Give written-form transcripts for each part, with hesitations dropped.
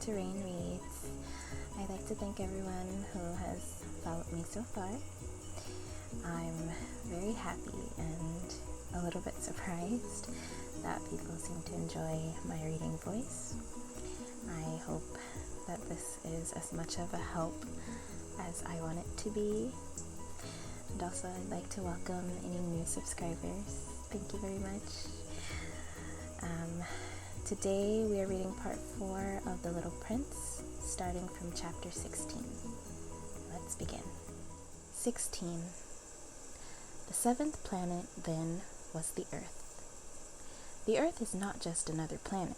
to RayneReads. I'd like to thank everyone who has followed me so far. I'm very happy and a little bit surprised that people seem to enjoy my reading voice. I hope that this is as much of a help as I want it to be. And also I'd like to welcome any new subscribers. Thank you very much. Today we are reading part 4 of The Little Prince, starting from chapter 16. Let's begin. 16. The 7th planet, then, was the Earth. The Earth is not just another planet.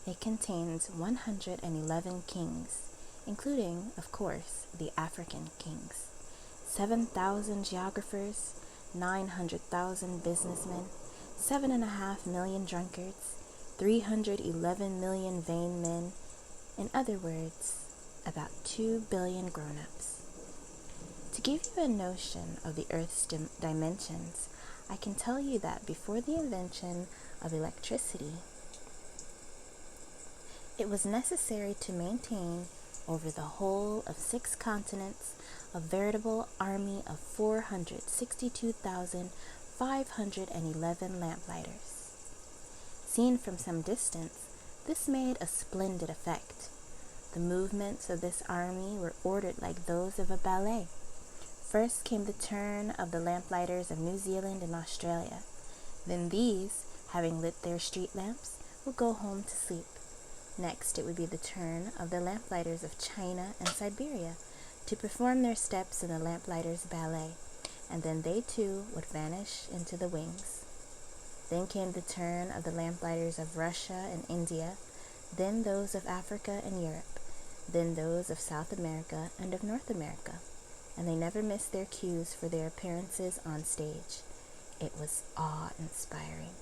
It contains 111 kings, including, of course, the African kings, 7,000 geographers, 900,000 businessmen, 7.5 million drunkards, 311 million vain men, in other words, about 2 billion grown-ups. To give you a notion of the Earth's dimensions, I can tell you that before the invention of electricity, it was necessary to maintain over the whole of 6 continents a veritable army of 462,511 lamplighters. Seen from some distance, this made a splendid effect. The movements of this army were ordered like those of a ballet. First came the turn of the lamplighters of New Zealand and Australia. Then these, having lit their street lamps, would go home to sleep. Next, it would be the turn of the lamplighters of China and Siberia to perform their steps in the lamplighters' ballet, and then they too would vanish into the wings. Then came the turn of the lamplighters of Russia and India, then those of Africa and Europe, then those of South America and of North America, and they never missed their cues for their appearances on stage. It was awe-inspiring.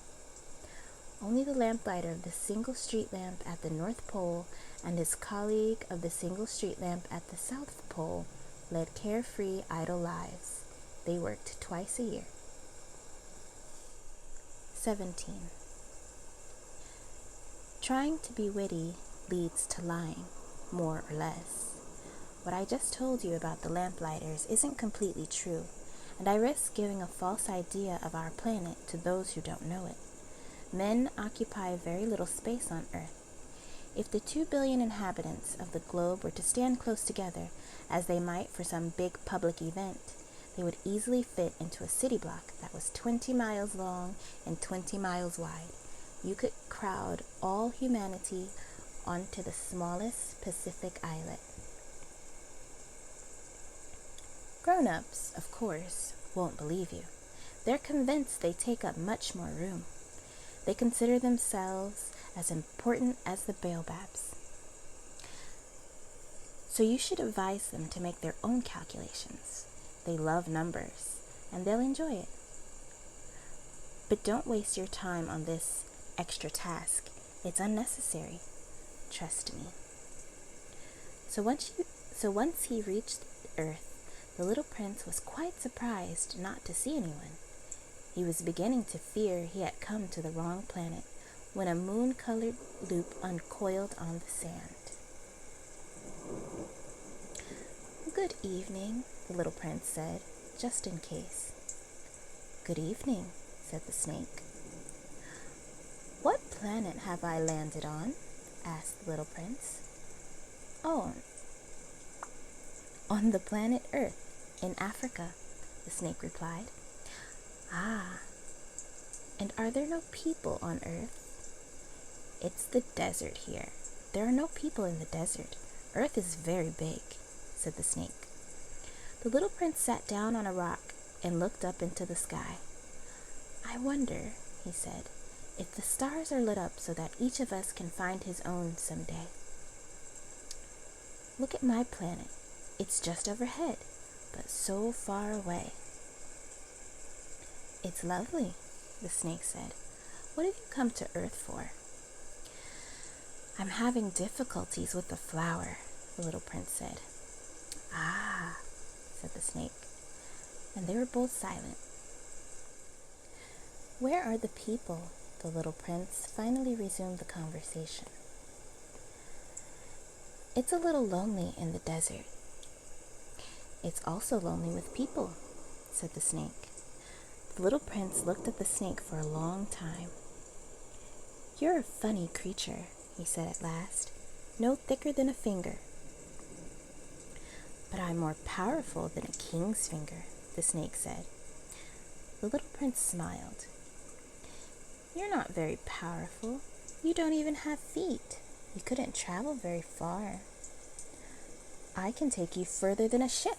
Only the lamplighter of the single street lamp at the North Pole and his colleague of the single street lamp at the South Pole led carefree, idle lives. They worked twice a year. 17. Trying to be witty leads to lying, more or less. What I just told you about the lamplighters isn't completely true, and I risk giving a false idea of our planet to those who don't know it. Men occupy very little space on Earth. If the 2 billion inhabitants of the globe were to stand close together, as they might for some big public event, they would easily fit into a city block that was 20 miles long and 20 miles wide. You could crowd all humanity onto the smallest Pacific islet. Grown-ups, of course, won't believe you. They're convinced they take up much more room. They consider themselves as important as the baobabs. So you should advise them to make their own calculations. They love numbers, and they'll enjoy it. But don't waste your time on this extra task. It's unnecessary. Trust me. So once he reached Earth, the little prince was quite surprised not to see anyone. He was beginning to fear he had come to the wrong planet when a moon-colored loop uncoiled on the sand. "Good evening," the little prince said, just in case. "Good evening," said the snake. "What planet have I landed on?" asked the little prince. "Oh, on the planet Earth, in Africa," the snake replied. "Ah, and are there no people on Earth?" "It's the desert here. There are no people in the desert. Earth is very big," said the snake. The little prince sat down on a rock and looked up into the sky. "I wonder," he said, "if the stars are lit up so that each of us can find his own someday. Look at my planet. It's just overhead, but so far away." "It's lovely," the snake said. "What have you come to Earth for?" "I'm having difficulties with the flower," the little prince said. "Ah," said the snake, and they were both silent. "Where are the people?" the little prince finally resumed the conversation. It's a little lonely in the desert. It's also lonely with people, said the snake. The little prince looked at the snake for a long time. You're a funny creature, he said at last, no thicker than a finger. But I'm more powerful than a king's finger, the snake said. The little prince smiled. You're not very powerful. You don't even have feet. You couldn't travel very far. I can take you further than a ship,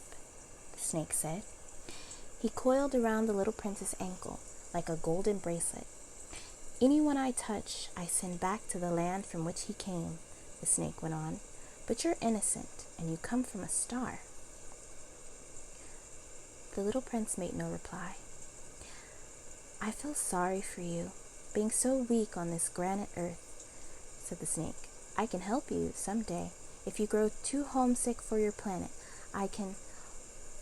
the snake said. He coiled around the little prince's ankle like a golden bracelet. Anyone I touch, I send back to the land from which he came, the snake went on. But you're innocent, and you come from a star. The little prince made no reply. I feel sorry for you, being so weak on this granite earth, said the snake. I can help you someday. If you grow too homesick for your planet, I can...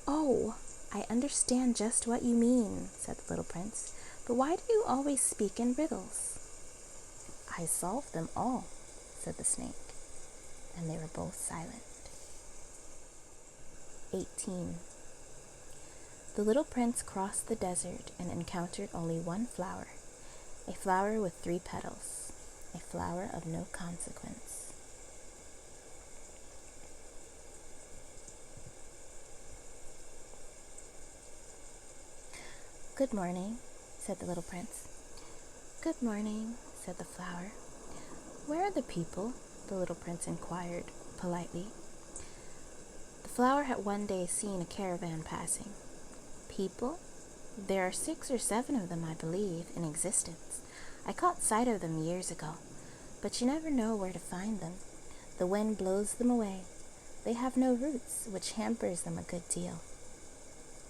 Oh, I understand just what you mean, said the little prince. But why do you always speak in riddles? I solve them all, said the snake, and they were both silent. 18. The little prince crossed the desert and encountered only one flower, a flower with 3 petals, a flower of no consequence. Good morning, said the little prince. Good morning, said the flower. Where are the people? The little prince inquired politely. The flower had one day seen a caravan passing. People? There are 6 or 7 of them, I believe, in existence. I caught sight of them years ago, but you never know where to find them. The wind blows them away. They have no roots, which hampers them a good deal.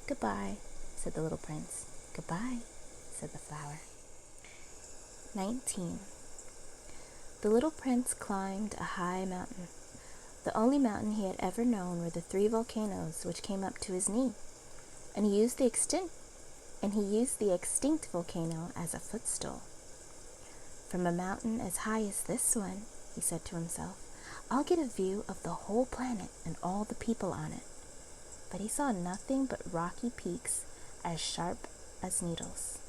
Goodbye, said the little prince. Goodbye, said the flower. 19. The little prince climbed a high mountain. The only mountain he had ever known were the 3 volcanoes which came up to his knee, and he used the extinct volcano as a footstool. From a mountain as high as this one, he said to himself, I'll get a view of the whole planet and all the people on it. But he saw nothing but rocky peaks as sharp as needles.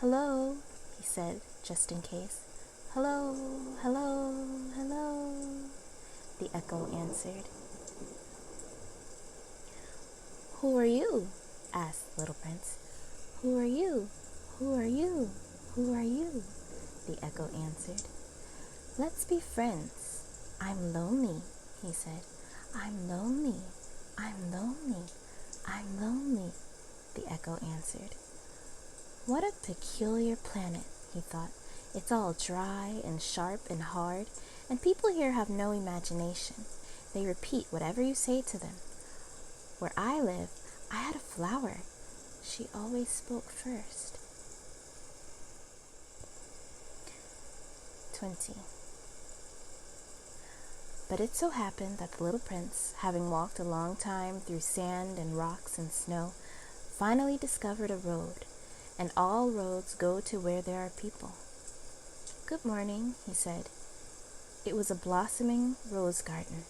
Hello, he said, just in case. Hello, hello, hello, the echo answered. Who are you? Asked the little prince. Who are you? Who are you? Who are you? The echo answered. Let's be friends. I'm lonely, he said. I'm lonely. I'm lonely. I'm lonely, the echo answered. What a peculiar planet, he thought. It's all dry and sharp and hard, and people here have no imagination. They repeat whatever you say to them. Where I live, I had a flower. She always spoke first. 20. But it so happened that the little prince, having walked a long time through sand and rocks and snow, finally discovered a road, and all roads go to where there are people. Good morning, he said. It was a blossoming rose garden.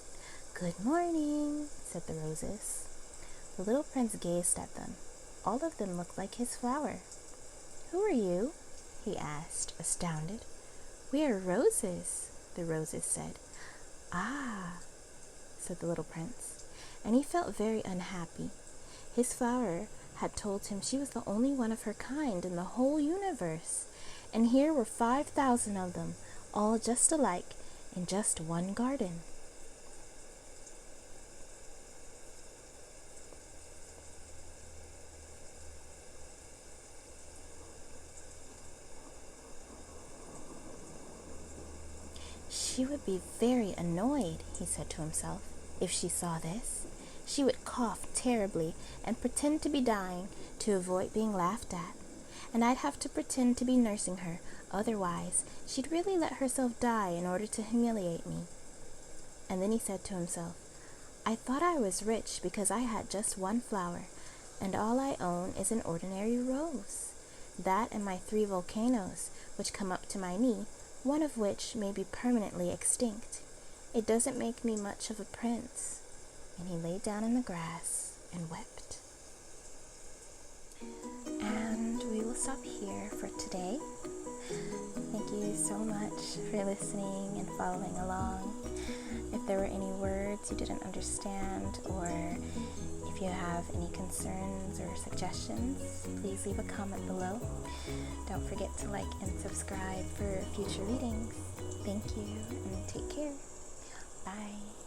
Good morning, said the roses. The little prince gazed at them. All of them looked like his flower. Who are you? He asked, astounded. We are roses, the roses said. Ah, said the little prince, and he felt very unhappy. His flower had told him she was the only one of her kind in the whole universe, and here were 5,000 of them, all just alike, in just one garden. She would be very annoyed, he said to himself, if she saw this. She would cough terribly and pretend to be dying to avoid being laughed at. And I'd have to pretend to be nursing her, otherwise she'd really let herself die in order to humiliate me. And then he said to himself, I thought I was rich because I had just one flower, and all I own is an ordinary rose. That and my 3 volcanoes, which come up to my knee, one of which may be permanently extinct. It doesn't make me much of a prince. And he lay down in the grass and wept. And we will stop here for today. Thank you so much for listening and following along. If there were any words you didn't understand, or if you have any concerns or suggestions, please leave a comment below. Don't forget to like and subscribe for future readings. Thank you and take care. Bye.